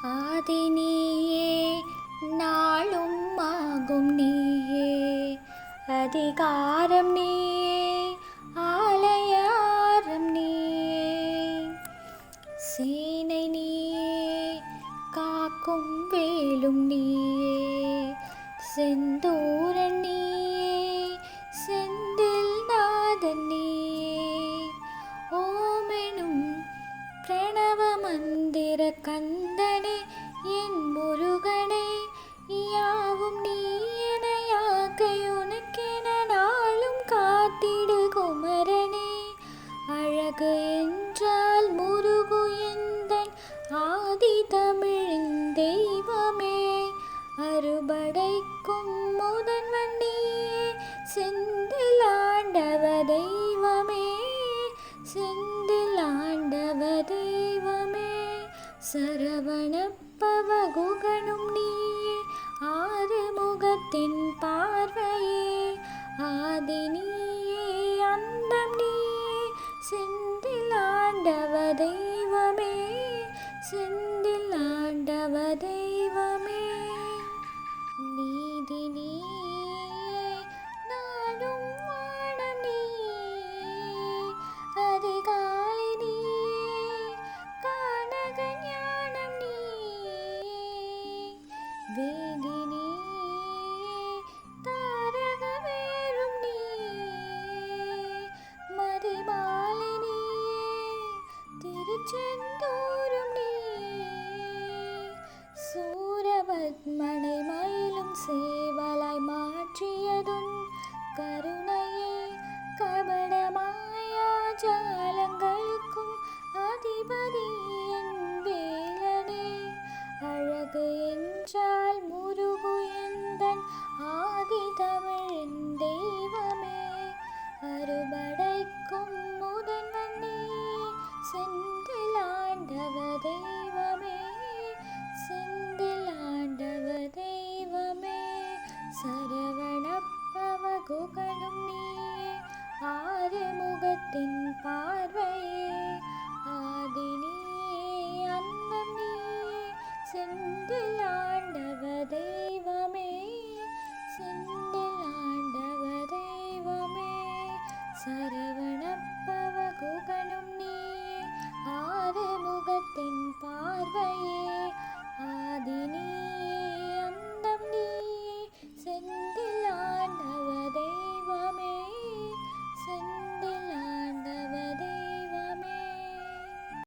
ஆதி நீயே, நாளும் ஆகும் நீயே, அதிகாரம் நீயே, ஆலயாரம் நீயே, சேனை நீயே, காக்கும் வேலும் நீயே, செந்தூரன் நீயே, செந்தில் நாதன் நீயே, ஓமெனும் பிரணவ மந்திர கந்தனே, என் முருகனே, யாவும் நீ என யாக்கையுனக்கென நாளும் காத்திடு குமரனே. அழகு என்றால் முருகு எந்தன் ஆதி தமிழின் தெய்வமே, அறுபடைக்கும் முதன்வன் நீயே, செந்தில் ஆண்டவ தெய்வமே, செந்தில் ஆண்டவ தெய்வமே. சரவணப்பவ குகனும் நீயே, ஆறுமுகத்தின் பார்வையே, ஆதி நீயே, அந்தம் நீயே, செந்தில் ஆண்டவ தெய்வமே, செந்தில் ஆண்டவ தெய்வமே. நீதி நீயே, நாடும் வானம் நீயே, அதிகாலை நீயே, கானக ஞானம் நீயே, வேதி நீயே, தாரக வேறும் நீயே, மதிமாலை நீயே, திருச்செந்தூரும்